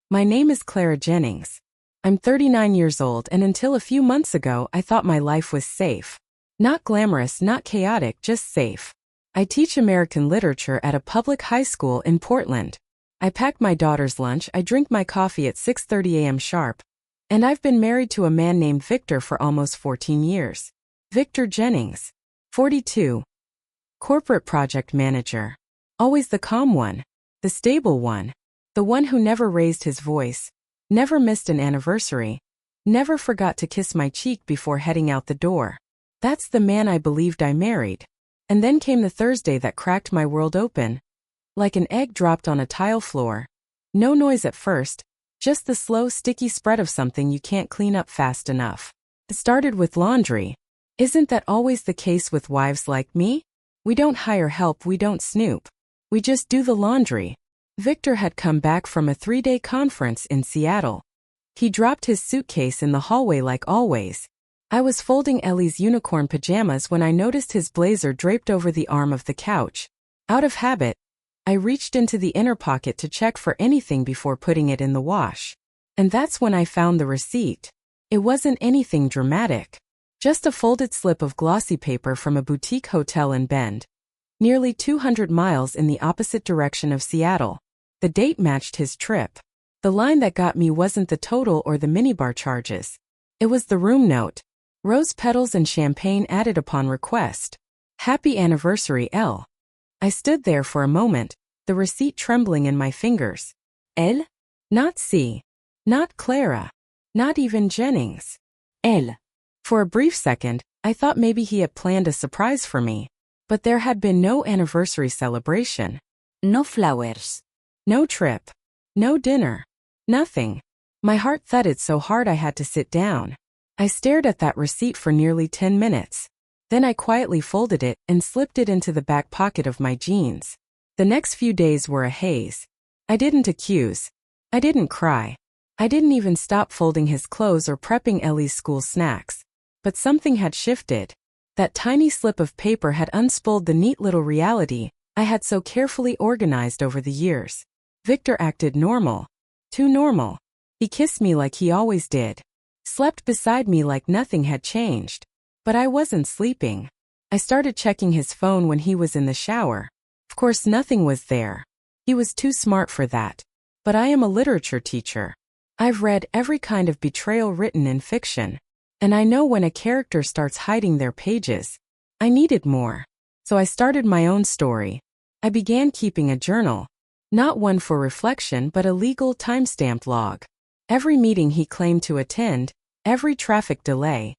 My name is Clara Jennings. I'm 39 years old, and until a few months ago I thought my life was safe. Not glamorous, not chaotic, just safe. I teach American literature at a public high school in Portland. I pack my daughter's lunch, I drink my coffee at 6:30 a.m. sharp. And I've been married to a man named Victor for almost 14 years. Victor Jennings. 42. Corporate project manager. Always the calm one. The stable one. The one who never raised his voice. Never missed an anniversary. Never forgot to kiss my cheek before heading out the door. That's the man I believed I married. And then came the Thursday that cracked my world open. Like an egg dropped on a tile floor. No noise at first, just the slow, sticky spread of something you can't clean up fast enough. It started with laundry. Isn't that always the case with wives like me? We don't hire help, we don't snoop. We just do the laundry. Victor had come back from a 3-day conference in Seattle. He dropped his suitcase in the hallway like always. I was folding Ellie's unicorn pajamas when I noticed his blazer draped over the arm of the couch. Out of habit, I reached into the inner pocket to check for anything before putting it in the wash. And that's when I found the receipt. It wasn't anything dramatic. Just a folded slip of glossy paper from a boutique hotel in Bend, nearly 200 miles in the opposite direction of Seattle. The date matched his trip. The line that got me wasn't the total or the minibar charges. It was the room note. Rose petals and champagne added upon request. Happy anniversary, Elle. I stood there for a moment, the receipt trembling in my fingers. Elle? Not C. Not Clara. Not even Jennings. Elle. For a brief second, I thought maybe he had planned a surprise for me. But there had been no anniversary celebration. No flowers. No trip. No dinner. Nothing. My heart thudded so hard I had to sit down. I stared at that receipt for nearly 10 minutes. Then I quietly folded it and slipped it into the back pocket of my jeans. The next few days were a haze. I didn't accuse. I didn't cry. I didn't even stop folding his clothes or prepping Ellie's school snacks. But something had shifted. That tiny slip of paper had unspooled the neat little reality I had so carefully organized over the years. Victor acted normal. Too normal. He kissed me like he always did. Slept beside me like nothing had changed. But I wasn't sleeping. I started checking his phone when he was in the shower. Of course, nothing was there. He was too smart for that. But I am a literature teacher. I've read every kind of betrayal written in fiction. And I know when a character starts hiding their pages. I needed more. So I started my own story. I began keeping a journal. Not one for reflection, but a legal time-stamped log. Every meeting he claimed to attend, every traffic delay,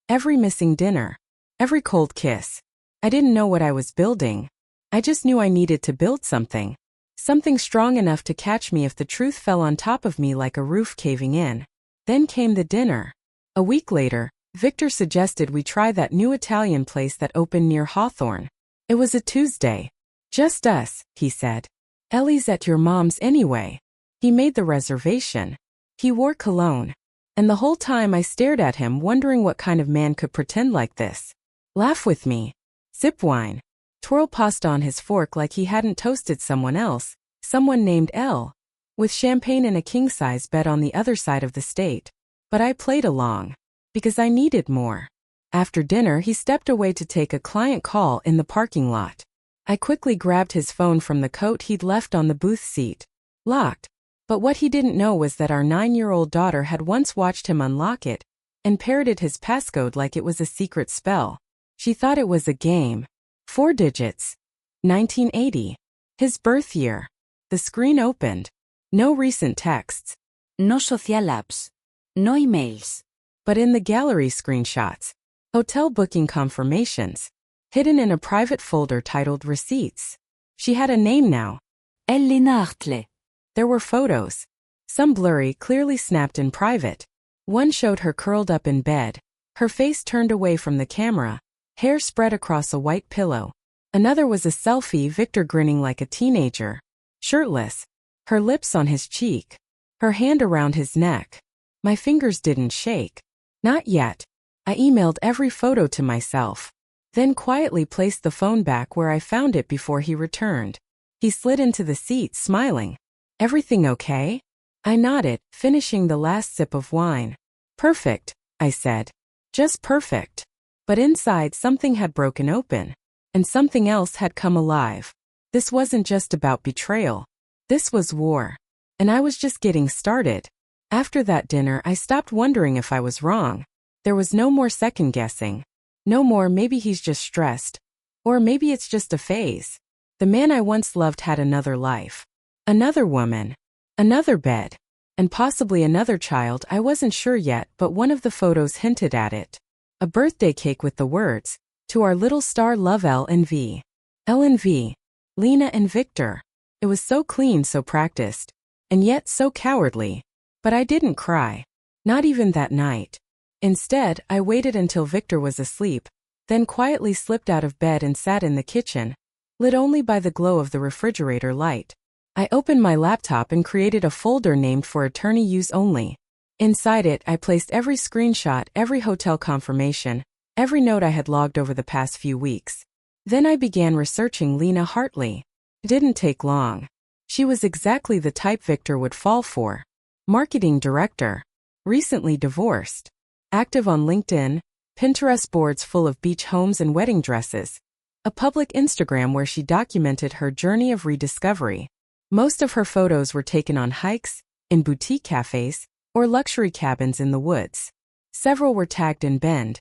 every missing dinner, every cold kiss. I didn't know what I was building. I just knew I needed to build something. Something strong enough to catch me if the truth fell on top of me like a roof caving in. Then came the dinner. A week later, Victor suggested we try that new Italian place that opened near Hawthorne. It was a Tuesday. Just us, he said. Ellie's at your mom's anyway. He made the reservation. He wore cologne. And the whole time I stared at him wondering what kind of man could pretend like this. Laugh with me. Sip wine. Twirl pasta on his fork like he hadn't toasted someone else, someone named Elle. With champagne and a king-size bed on the other side of the state. But I played along. Because I needed more. After dinner he stepped away to take a client call in the parking lot. I quickly grabbed his phone from the coat he'd left on the booth seat. Locked. But what he didn't know was that our 9-year-old daughter had once watched him unlock it and parroted his passcode like it was a secret spell. She thought it was a game. 4 digits. 1980. His birth year. The screen opened. No recent texts. No social apps. No emails. But in the gallery screenshots. Hotel booking confirmations. Hidden in a private folder titled Receipts. She had a name now. Ellie Nartle. There were photos. Some blurry, clearly snapped in private. One showed her curled up in bed, her face turned away from the camera, hair spread across a white pillow. Another was a selfie, Victor grinning like a teenager. Shirtless. Her lips on his cheek. Her hand around his neck. My fingers didn't shake. Not yet. I emailed every photo to myself. Then quietly placed the phone back where I found it before he returned. He slid into the seat, smiling. Everything okay? I nodded, finishing the last sip of wine. Perfect, I said. Just perfect. But inside something had broken open. And something else had come alive. This wasn't just about betrayal. This was war. And I was just getting started. After that dinner, I stopped wondering if I was wrong. There was no more second guessing. No more maybe he's just stressed. Or maybe it's just a phase. The man I once loved had another life. Another woman. Another bed. And possibly another child. I wasn't sure yet, but one of the photos hinted at it. A birthday cake with the words, "To our little star, love L and V." L and V. Lena and Victor. It was so clean, so practiced. And yet so cowardly. But I didn't cry. Not even that night. Instead, I waited until Victor was asleep, then quietly slipped out of bed and sat in the kitchen, lit only by the glow of the refrigerator light. I opened my laptop and created a folder named for attorney use only. Inside it, I placed every screenshot, every hotel confirmation, every note I had logged over the past few weeks. Then I began researching Lena Hartley. It didn't take long. She was exactly the type Victor would fall for. Marketing director. Recently divorced. Active on LinkedIn, Pinterest boards full of beach homes and wedding dresses. A public Instagram where she documented her journey of rediscovery. Most of her photos were taken on hikes, in boutique cafes, or luxury cabins in the woods. Several were tagged in Bend,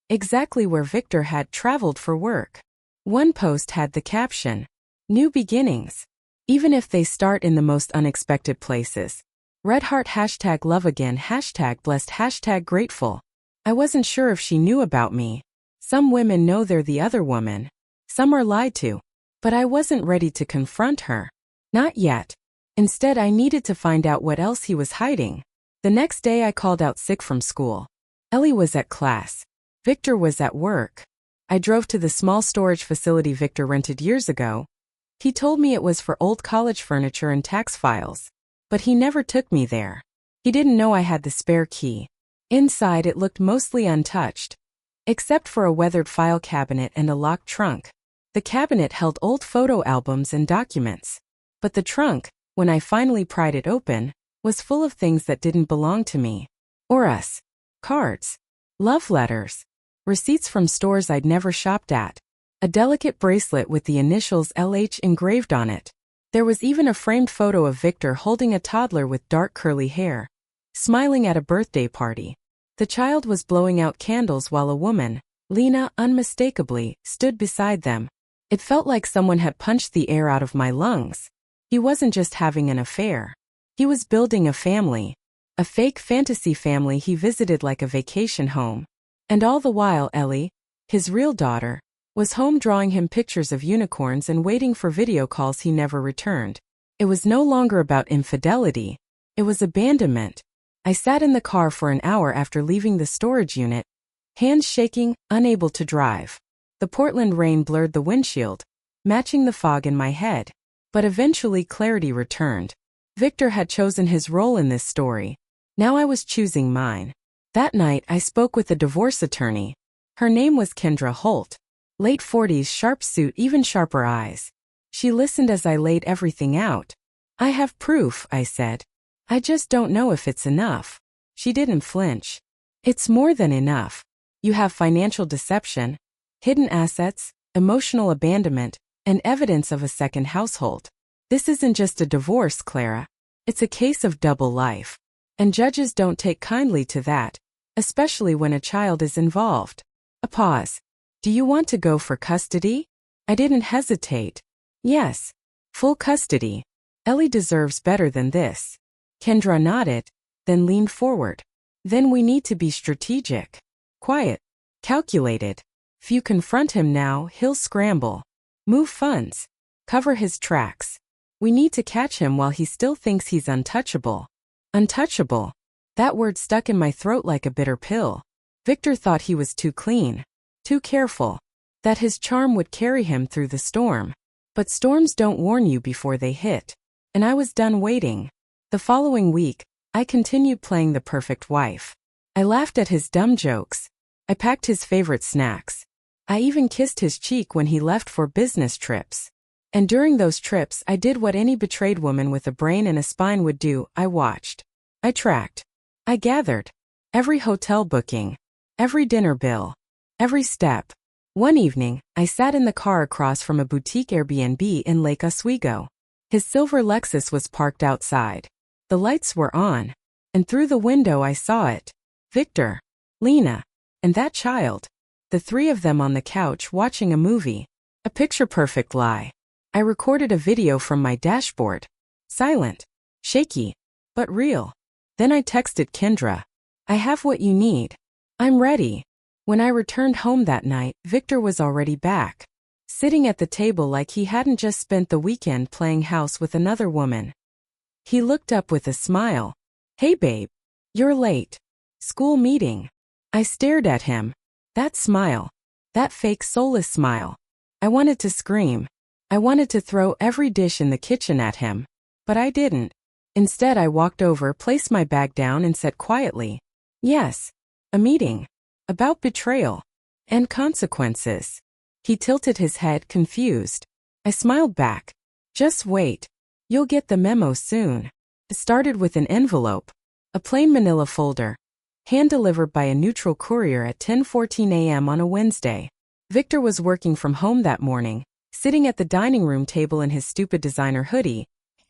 exactly where Victor had traveled for work. One post had the caption, "New beginnings. Even if they start in the most unexpected places." Red heart #love again #blessed #grateful. I wasn't sure if she knew about me. Some women know they're the other woman. Some are lied to. But I wasn't ready to confront her. Not yet. Instead, I needed to find out what else he was hiding. The next day I called out sick from school. Ellie was at class. Victor was at work. I drove to the small storage facility Victor rented years ago. He told me it was for old college furniture and tax files. But he never took me there. He didn't know I had the spare key. Inside it looked mostly untouched. Except for a weathered file cabinet and a locked trunk. The cabinet held old photo albums and documents. But the trunk, when I finally pried it open, was full of things that didn't belong to me. Or us. Cards. Love letters. Receipts from stores I'd never shopped at. A delicate bracelet with the initials LH engraved on it. There was even a framed photo of Victor holding a toddler with dark curly hair, smiling at a birthday party. The child was blowing out candles while a woman, Lena unmistakably, stood beside them. It felt like someone had punched the air out of my lungs. He wasn't just having an affair. He was building a family. A fake fantasy family he visited like a vacation home. And all the while Ellie, his real daughter, was home drawing him pictures of unicorns and waiting for video calls he never returned. It was no longer about infidelity. It was abandonment. I sat in the car for an hour after leaving the storage unit, hands shaking, unable to drive. The Portland rain blurred the windshield, matching the fog in my head. But eventually clarity returned. Victor had chosen his role in this story. Now I was choosing mine. That night I spoke with a divorce attorney. Her name was Kendra Holt. Late 40s, sharp suit, even sharper eyes. She listened as I laid everything out. "I have proof," I said. "I just don't know if it's enough." She didn't flinch. "It's more than enough. You have financial deception, hidden assets, emotional abandonment, and evidence of a second household. This isn't just a divorce, Clara. It's a case of double life. And judges don't take kindly to that, especially when a child is involved." A pause. "Do you want to go for custody?" I didn't hesitate. "Yes. Full custody. Ellie deserves better than this." Kendra nodded, then leaned forward. "Then we need to be strategic. Quiet. Calculated. If you confront him now, he'll scramble. Move funds. Cover his tracks. We need to catch him while he still thinks he's untouchable." Untouchable. That word stuck in my throat like a bitter pill. Victor thought he was too clean, too careful, that his charm would carry him through the storm. But storms don't warn you before they hit. And I was done waiting. The following week, I continued playing the perfect wife. I laughed at his dumb jokes. I packed his favorite snacks. I even kissed his cheek when he left for business trips. And during those trips, I did what any betrayed woman with a brain and a spine would do. I watched. I tracked. I gathered. Every hotel booking. Every dinner bill. Every step. One evening, I sat in the car across from a boutique Airbnb in Lake Oswego. His silver Lexus was parked outside. The lights were on. And through the window I saw it. Victor, Lena, and that child. The three of them on the couch watching a movie. A picture-perfect lie. I recorded a video from my dashboard. Silent. Shaky. But real. Then I texted Kendra. I have what you need. I'm ready. When I returned home that night, Victor was already back. Sitting at the table like he hadn't just spent the weekend playing house with another woman. He looked up with a smile. Hey babe. You're late. School meeting. I stared at him. That smile. That fake soulless smile. I wanted to scream. I wanted to throw every dish in the kitchen at him. But I didn't. Instead I walked over, placed my bag down and said quietly, yes. A meeting. About betrayal. And consequences. He tilted his head, confused. I smiled back. Just wait. You'll get the memo soon. It started with an envelope. A plain manila folder. Hand-delivered by a neutral courier at 10:14 a.m. on a Wednesday. Victor was working from home that morning, sitting at the dining room table in his stupid designer hoodie,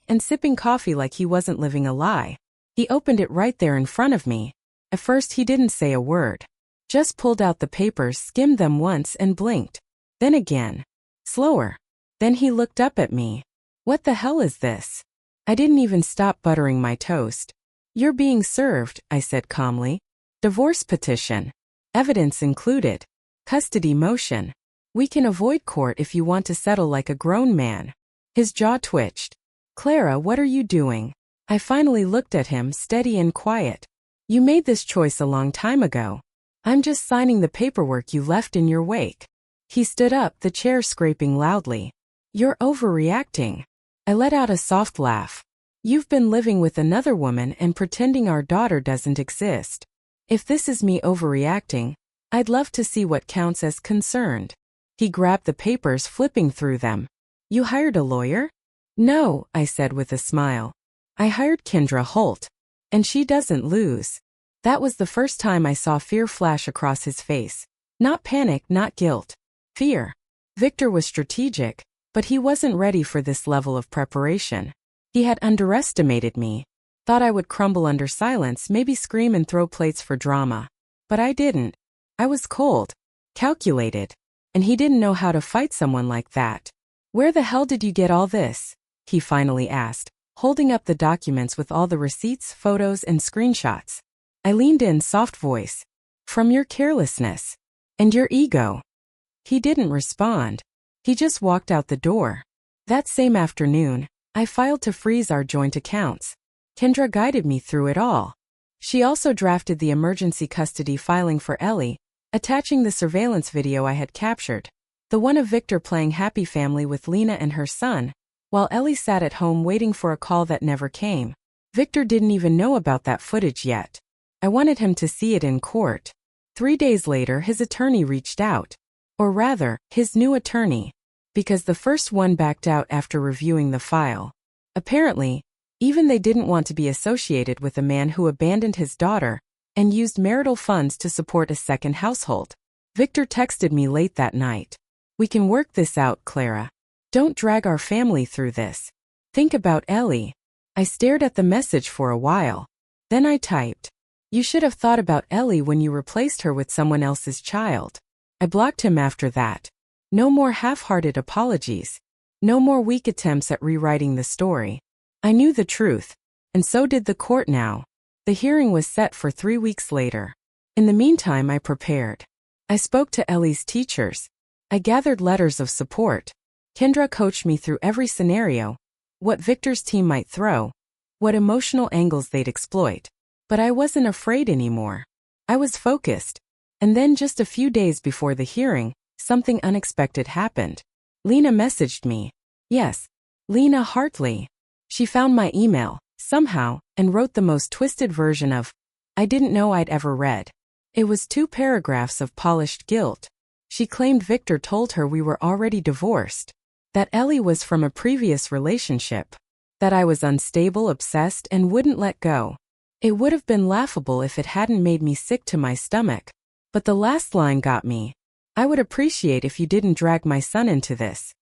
and sipping coffee like he wasn't living a lie. He opened it right there in front of me. At first he didn't say a word. Just pulled out the papers, skimmed them once and blinked. Then again. Slower. Then he looked up at me. What the hell is this? I didn't even stop buttering my toast. You're being served, I said calmly. Divorce petition. Evidence included. Custody motion. We can avoid court if you want to settle like a grown man. His jaw twitched. Clara, what are you doing? I finally looked at him, steady and quiet. You made this choice a long time ago. I'm just signing the paperwork you left in your wake. He stood up, the chair scraping loudly. You're overreacting. I let out a soft laugh. You've been living with another woman and pretending our daughter doesn't exist. If this is me overreacting, I'd love to see what counts as concerned. He grabbed the papers, flipping through them. You hired a lawyer? No, I said with a smile. I hired Kendra Holt. And she doesn't lose. That was the first time I saw fear flash across his face. Not panic, not guilt. Fear. Victor was strategic, but he wasn't ready for this level of preparation. He had underestimated me. Thought I would crumble under silence, maybe scream and throw plates for drama. But I didn't. I was cold. Calculated. And he didn't know how to fight someone like that. Where the hell did you get all this? He finally asked, holding up the documents with all the receipts, photos, and screenshots. I leaned in, soft voice. From your carelessness. And your ego. He didn't respond. He just walked out the door. That same afternoon, I filed to freeze our joint accounts. Kendra guided me through it all. She also drafted the emergency custody filing for Ellie, attaching the surveillance video I had captured. The one of Victor playing happy family with Lena and her son, while Ellie sat at home waiting for a call that never came. Victor didn't even know about that footage yet. I wanted him to see it in court. 3 days later, his attorney reached out. Or rather, his new attorney. Because the first one backed out after reviewing the file. Apparently, even they didn't want to be associated with a man who abandoned his daughter and used marital funds to support a second household. Victor texted me late that night. We can work this out, Clara. Don't drag our family through this. Think about Ellie. I stared at the message for a while. Then I typed. You should have thought about Ellie when you replaced her with someone else's child. I blocked him after that. No more half-hearted apologies. No more weak attempts at rewriting the story. I knew the truth. And so did the court now. The hearing was set for 3 weeks later. In the meantime, I prepared. I spoke to Ellie's teachers. I gathered letters of support. Kendra coached me through every scenario. What Victor's team might throw. What emotional angles they'd exploit. But I wasn't afraid anymore. I was focused. And then just a few days before the hearing, something unexpected happened. Lena messaged me. Yes, Lena Hartley. She found my email, somehow, and wrote the most twisted version of I didn't know I'd ever read. It was 2 paragraphs of polished guilt. She claimed Victor told her we were already divorced. That Ellie was from a previous relationship. That I was unstable, obsessed, and wouldn't let go. It would have been laughable if it hadn't made me sick to my stomach. But the last line got me. I would appreciate if you didn't drag my son into this.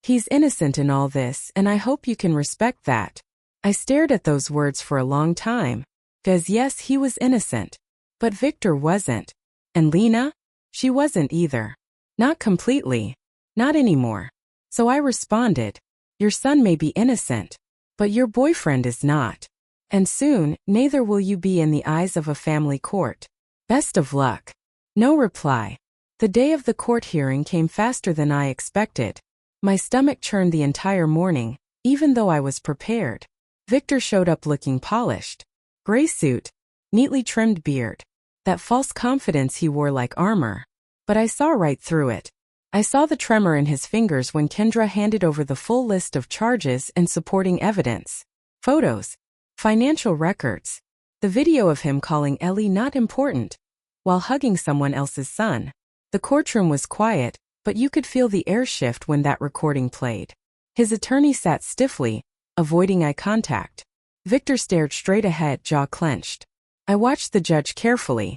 He's innocent in all this, and I hope you can respect that. I stared at those words for a long time. 'Cause yes, he was innocent. But Victor wasn't. And Lena? She wasn't either. Not completely. Not anymore. So I responded, your son may be innocent, but your boyfriend is not. And soon, neither will you be in the eyes of a family court. Best of luck. No reply. The day of the court hearing came faster than I expected. My stomach churned the entire morning, even though I was prepared. Victor showed up looking polished. Gray suit, neatly trimmed beard. That false confidence he wore like armor. But I saw right through it. I saw the tremor in his fingers when Kendra handed over the full list of charges and supporting evidence. Photos. Financial records. The video of him calling Ellie not important, while hugging someone else's son. The courtroom was quiet, but you could feel the air shift when that recording played. His attorney sat stiffly, avoiding eye contact. Victor stared straight ahead, jaw clenched. I watched the judge carefully.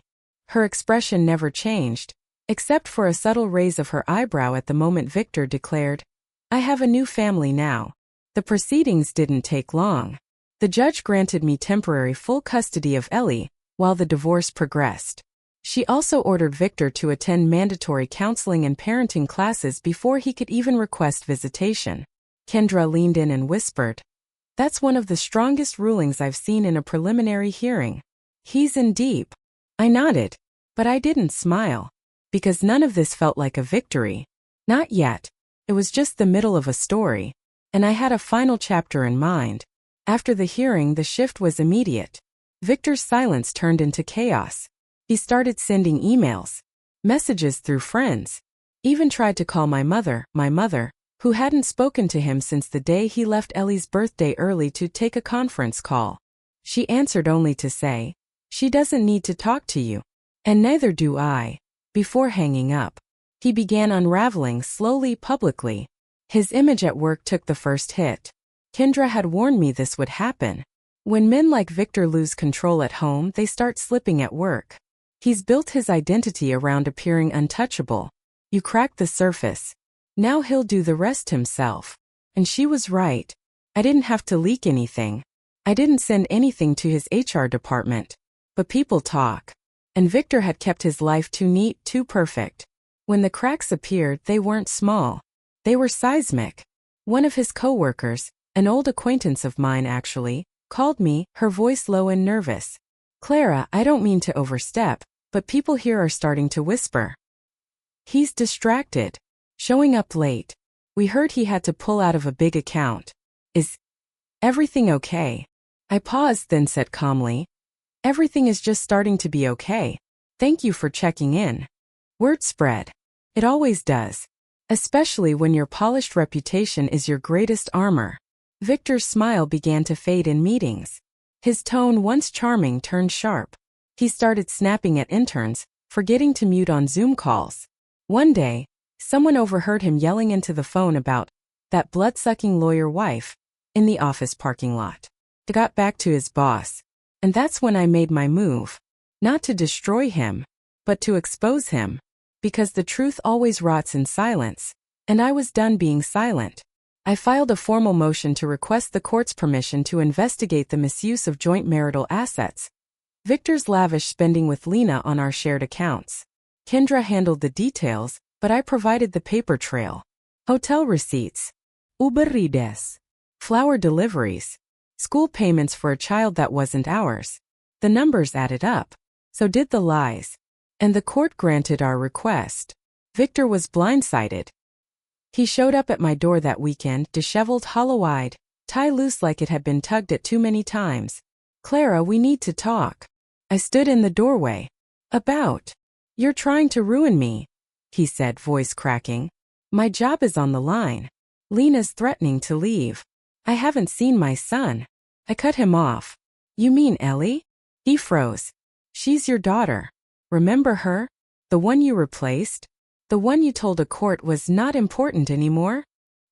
Her expression never changed, except for a subtle raise of her eyebrow at the moment Victor declared, I have a new family now. The proceedings didn't take long. The judge granted me temporary full custody of Ellie, while the divorce progressed. She also ordered Victor to attend mandatory counseling and parenting classes before he could even request visitation. Kendra leaned in and whispered, that's one of the strongest rulings I've seen in a preliminary hearing. He's in deep. I nodded, but I didn't smile. Because none of this felt like a victory. Not yet. It was just the middle of a story. And I had a final chapter in mind. After the hearing, the shift was immediate. Victor's silence turned into chaos. He started sending emails, messages through friends. Even tried to call my mother, who hadn't spoken to him since the day he left Ellie's birthday early to take a conference call. She answered only to say, she doesn't need to talk to you. And neither do I. Before hanging up, he began unraveling slowly publicly. His image at work took the first hit. Kendra had warned me this would happen. When men like Victor lose control at home, they start slipping at work. He's built his identity around appearing untouchable. You crack the surface. Now he'll do the rest himself. And she was right. I didn't have to leak anything. I didn't send anything to his HR department. But people talk. And Victor had kept his life too neat, too perfect. When the cracks appeared, they weren't small. They were seismic. One of his coworkers, an old acquaintance of mine actually, called me, her voice low and nervous. Clara, I don't mean to overstep, but people here are starting to whisper. He's distracted. Showing up late. We heard he had to pull out of a big account. Is everything okay? I paused, then said calmly, everything is just starting to be okay. Thank you for checking in. Word spread. It always does. Especially when your polished reputation is your greatest armor. Victor's smile began to fade in meetings. His tone, once charming, turned sharp. He started snapping at interns, forgetting to mute on Zoom calls. One day, someone overheard him yelling into the phone about that blood-sucking lawyer wife in the office parking lot. He got back to his boss. And that's when I made my move. Not to destroy him, but to expose him. Because the truth always rots in silence. And I was done being silent. I filed a formal motion to request the court's permission to investigate the misuse of joint marital assets. Victor's lavish spending with Lena on our shared accounts. Kendra handled the details, but I provided the paper trail. Hotel receipts. Uber rides. Flower deliveries. School payments for a child that wasn't ours. The numbers added up. So did the lies. And the court granted our request. Victor was blindsided. He showed up at my door that weekend, disheveled, hollow-eyed, tie loose like it had been tugged at too many times. Clara, we need to talk. I stood in the doorway. About. You're trying to ruin me, he said, voice cracking. My job is on the line. Lena's threatening to leave. I haven't seen my son. I cut him off. You mean Ellie? He froze. She's your daughter. Remember her? The one you replaced? The one you told a court was not important anymore?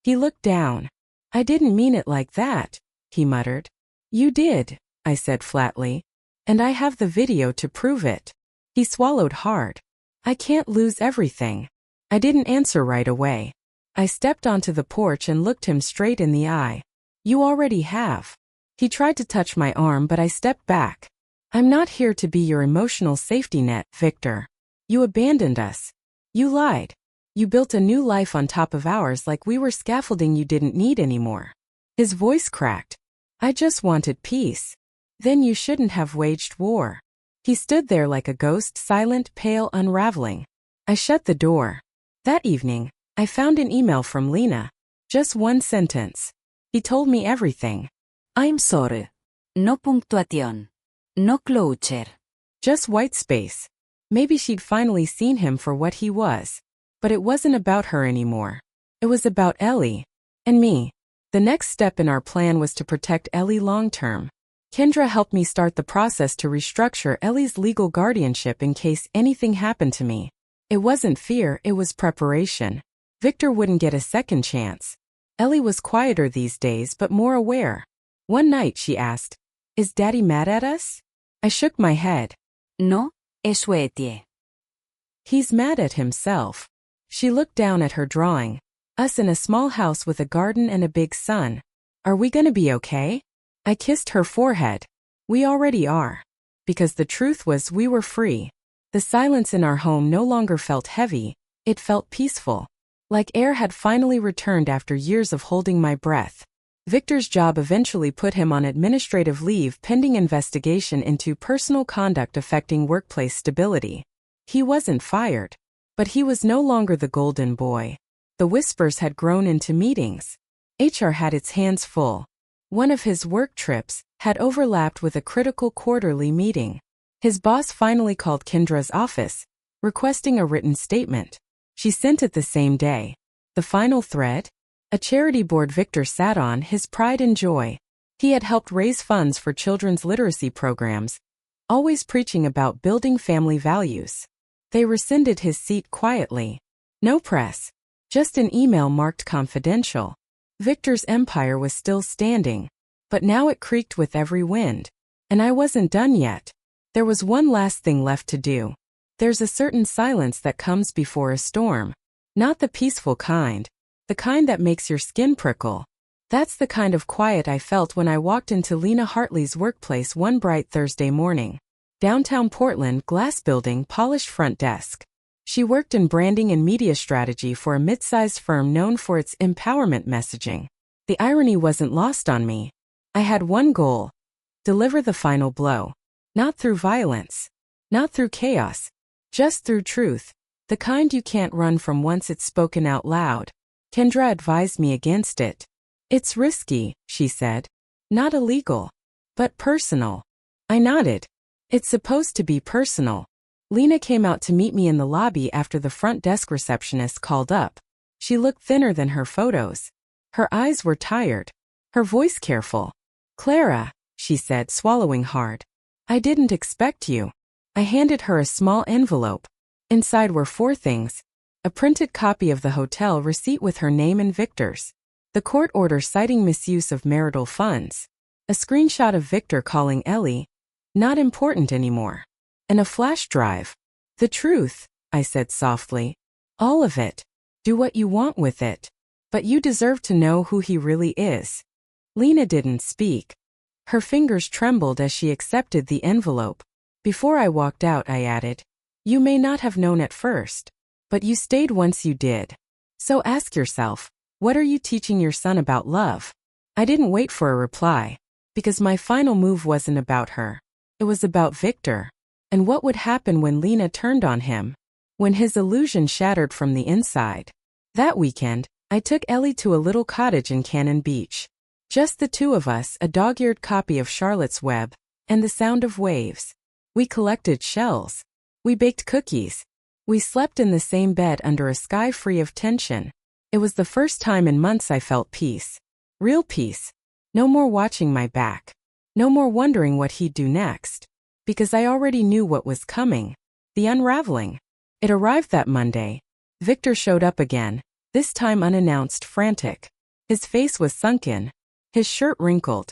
He looked down. I didn't mean it like that, he muttered. You did, I said flatly. And I have the video to prove it. He swallowed hard. I can't lose everything. I didn't answer right away. I stepped onto the porch and looked him straight in the eye. You already have. He tried to touch my arm, but I stepped back. I'm not here to be your emotional safety net, Victor. You abandoned us. You lied. You built a new life on top of ours like we were scaffolding you didn't need anymore. His voice cracked. I just wanted peace. Then you shouldn't have waged war. He stood there like a ghost, silent, pale, unraveling. I shut the door. That evening, I found an email from Lena. Just one sentence. He told me everything. I'm sorry. No punctuación. No closure. Just white space. Maybe she'd finally seen him for what he was. But it wasn't about her anymore. It was about Ellie. And me. The next step in our plan was to protect Ellie long-term. Kendra helped me start the process to restructure Ellie's legal guardianship in case anything happened to me. It wasn't fear, it was preparation. Victor wouldn't get a second chance. Ellie was quieter these days but more aware. One night she asked, "Is Daddy mad at us?" I shook my head. No, eso es. He's mad at himself. She looked down at her drawing. Us in a small house with a garden and a big sun. Are we gonna be okay? I kissed her forehead. We already are. Because the truth was we were free. The silence in our home no longer felt heavy, it felt peaceful. Like air had finally returned after years of holding my breath. Victor's job eventually put him on administrative leave pending investigation into personal conduct affecting workplace stability. He wasn't fired. But he was no longer the golden boy. The whispers had grown into meetings. HR had its hands full. One of his work trips had overlapped with a critical quarterly meeting. His boss finally called Kendra's office, requesting a written statement. She sent it the same day. The final thread? A charity board Victor sat on, his pride and joy. He had helped raise funds for children's literacy programs, always preaching about building family values. They rescinded his seat quietly. No press. Just an email marked confidential. Victor's empire was still standing. But now it creaked with every wind. And I wasn't done yet. There was one last thing left to do. There's a certain silence that comes before a storm. Not the peaceful kind. The kind that makes your skin prickle. That's the kind of quiet I felt when I walked into Lena Hartley's workplace one bright Thursday morning. Downtown Portland, glass building, polished front desk. She worked in branding and media strategy for a mid-sized firm known for its empowerment messaging. The irony wasn't lost on me. I had one goal. Deliver the final blow. Not through violence. Not through chaos. Just through truth. The kind you can't run from once it's spoken out loud. Kendra advised me against it. It's risky, she said. Not illegal. But personal. I nodded. It's supposed to be personal. Lena came out to meet me in the lobby after the front desk receptionist called up. She looked thinner than her photos. Her eyes were tired. Her voice careful. "Clara," she said, swallowing hard. "I didn't expect you." I handed her a small envelope. Inside were 4 things. A printed copy of the hotel receipt with her name and Victor's. The court order citing misuse of marital funds. A screenshot of Victor calling Ellie not important anymore. And a flash drive. "The truth," I said softly. "All of it. Do what you want with it. But you deserve to know who he really is." Lena didn't speak. Her fingers trembled as she accepted the envelope. Before I walked out, I added, "You may not have known at first, but you stayed once you did. So ask yourself, what are you teaching your son about love?" I didn't wait for a reply, because my final move wasn't about her. It was about Victor. And what would happen when Lena turned on him? When his illusion shattered from the inside? That weekend, I took Ellie to a little cottage in Cannon Beach. Just the 2 of us, a dog-eared copy of Charlotte's Web, and the sound of waves. We collected shells. We baked cookies. We slept in the same bed under a sky free of tension. It was the first time in months I felt peace. Real peace. No more watching my back. No more wondering what he'd do next. Because I already knew what was coming. The unraveling. It arrived that Monday. Victor showed up again, this time unannounced, frantic. His face was sunken, his shirt wrinkled.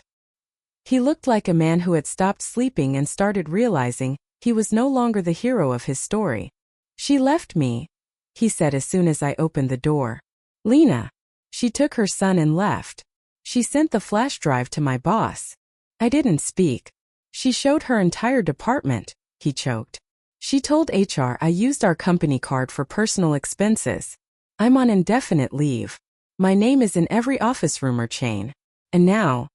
He looked like a man who had stopped sleeping and started realizing he was no longer the hero of his story. "She left me," he said as soon as I opened the door. "Lena. She took her son and left. She sent the flash drive to my boss." I didn't speak. "She showed her entire department," he choked. "She told HR I used our company card for personal expenses. I'm on indefinite leave. My name is in every office rumor chain. And now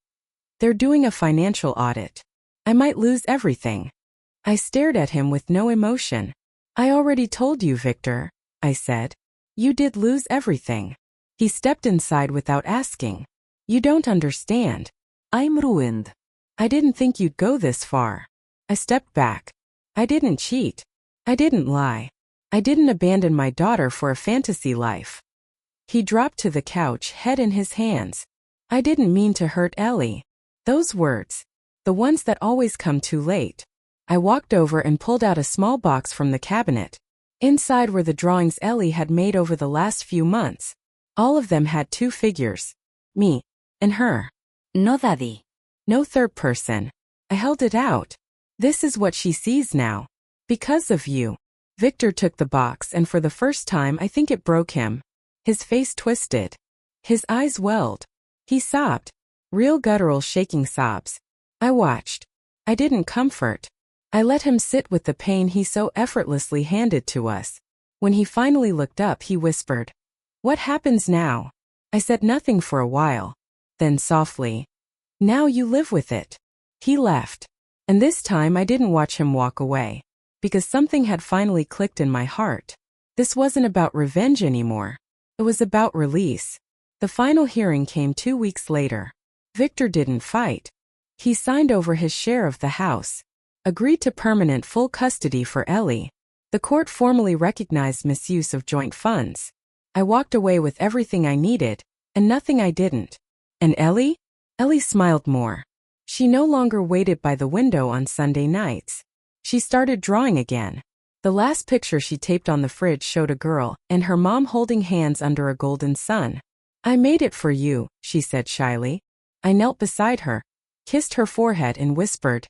they're doing a financial audit. I might lose everything." I stared at him with no emotion. "I already told you, Victor," I said. "You did lose everything." He stepped inside without asking. "You don't understand. I'm ruined. I didn't think you'd go this far." I stepped back. I didn't cheat. I didn't lie. I didn't abandon my daughter for a fantasy life. He dropped to the couch, head in his hands. "I didn't mean to hurt Ellie." Those words. The ones that always come too late. I walked over and pulled out a small box from the cabinet. Inside were the drawings Ellie had made over the last few months. All of them had two figures. Me. And her. No, Daddy. No third person. I held it out. "This is what she sees now. Because of you." Victor took the box and for the first time I think it broke him. His face twisted. His eyes welled. He sobbed. Real guttural shaking sobs. I watched. I didn't comfort. I let him sit with the pain he so effortlessly handed to us. When he finally looked up, he whispered, "What happens now?" I said nothing for a while. Then softly, "Now you live with it." He left. And this time I didn't watch him walk away. Because something had finally clicked in my heart. This wasn't about revenge anymore. It was about release. The final hearing came 2 weeks later. Victor didn't fight. He signed over his share of the house. Agreed to permanent full custody for Ellie. The court formally recognized misuse of joint funds. I walked away with everything I needed, and nothing I didn't. And Ellie? Ellie smiled more. She no longer waited by the window on Sunday nights. She started drawing again. The last picture she taped on the fridge showed a girl and her mom holding hands under a golden sun. "I made it for you," she said shyly. I knelt beside her, kissed her forehead and whispered,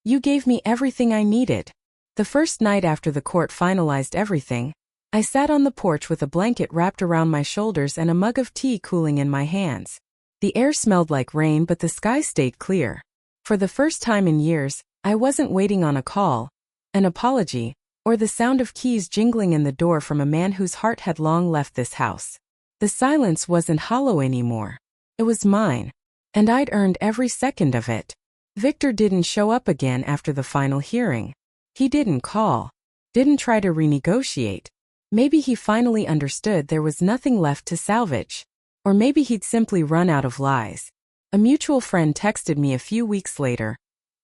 "You gave me everything I needed." The first night after the court finalized everything, I sat on the porch with a blanket wrapped around my shoulders and a mug of tea cooling in my hands. The air smelled like rain, but the sky stayed clear. For the first time in years, I wasn't waiting on a call, an apology, or the sound of keys jingling in the door from a man whose heart had long left this house. The silence wasn't hollow anymore. It was mine. And I'd earned every second of it. Victor didn't show up again after the final hearing. He didn't call. Didn't try to renegotiate. Maybe he finally understood there was nothing left to salvage. Or maybe he'd simply run out of lies. A mutual friend texted me a few weeks later.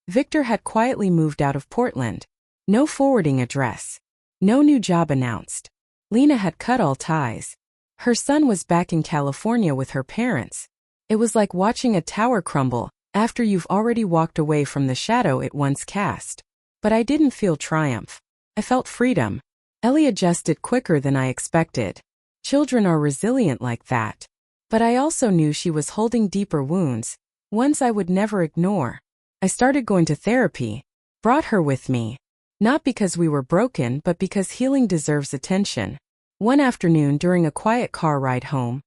Victor had quietly moved out of Portland. No forwarding address. No new job announced. Lena had cut all ties. Her son was back in California with her parents. It was like watching a tower crumble after you've already walked away from the shadow it once cast. But I didn't feel triumph. I felt freedom. Ellie adjusted quicker than I expected. Children are resilient like that. But I also knew she was holding deeper wounds, ones I would never ignore. I started going to therapy. Brought her with me. Not because we were broken, but because healing deserves attention. One afternoon during a quiet car ride home,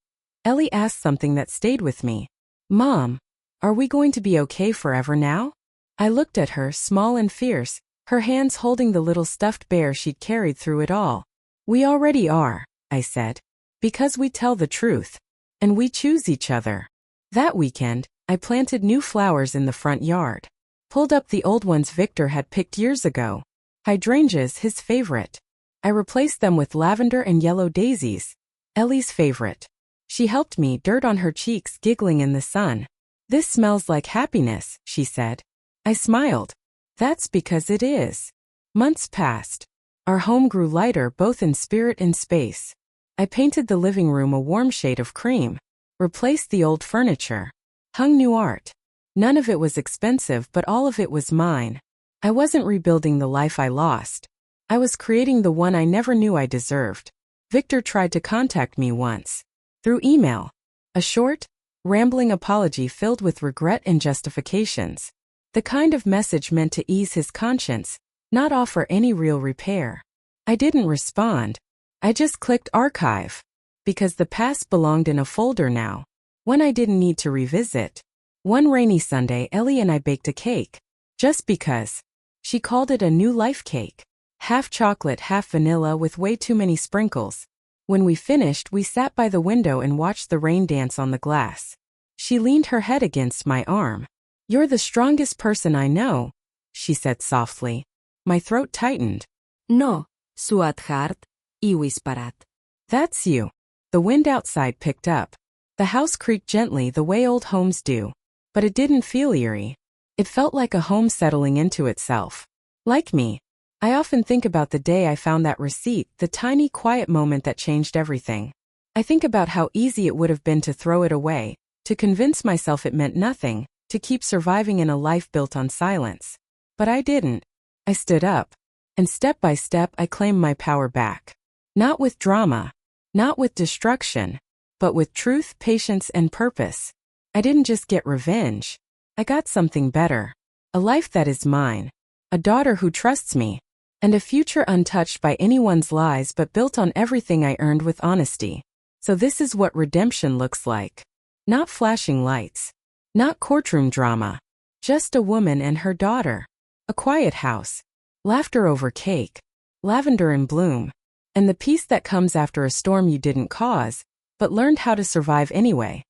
Ellie asked something that stayed with me. "Mom, are we going to be okay forever now?" I looked at her, small and fierce, her hands holding the little stuffed bear she'd carried through it all. "We already are," I said. "Because we tell the truth. And we choose each other." That weekend, I planted new flowers in the front yard. Pulled up the old ones Victor had picked years ago. Hydrangeas, his favorite. I replaced them with lavender and yellow daisies. Ellie's favorite. She helped me, dirt on her cheeks, giggling in the sun. "This smells like happiness," she said. I smiled. "That's because it is." Months passed. Our home grew lighter, both in spirit and space. I painted the living room a warm shade of cream. Replaced the old furniture. Hung new art. None of it was expensive, but all of it was mine. I wasn't rebuilding the life I lost. I was creating the one I never knew I deserved. Victor tried to contact me once. Through email. A short, rambling apology filled with regret and justifications. The kind of message meant to ease his conscience, not offer any real repair. I didn't respond. I just clicked archive. Because the past belonged in a folder now, one I didn't need to revisit. One rainy Sunday, Ellie and I baked a cake. Just because. She called it a new life cake. Half chocolate, half vanilla with way too many sprinkles. When we finished, we sat by the window and watched the rain dance on the glass. She leaned her head against my arm. "You're the strongest person I know," she said softly. My throat tightened. No, sweetheart, y whispered. "That's you." The wind outside picked up. The house creaked gently the way old homes do. But it didn't feel eerie. It felt like a home settling into itself. Like me. I often think about the day I found that receipt, the tiny quiet moment that changed everything. I think about how easy it would have been to throw it away, to convince myself it meant nothing, to keep surviving in a life built on silence. But I didn't. I stood up. And step by step I claimed my power back. Not with drama. Not with destruction, but with truth, patience, and purpose. I didn't just get revenge. I got something better. A life that is mine. A daughter who trusts me. And a future untouched by anyone's lies but built on everything I earned with honesty. So this is what redemption looks like. Not flashing lights. Not courtroom drama. Just a woman and her daughter. A quiet house. Laughter over cake. Lavender in bloom. And the peace that comes after a storm you didn't cause, but learned how to survive anyway.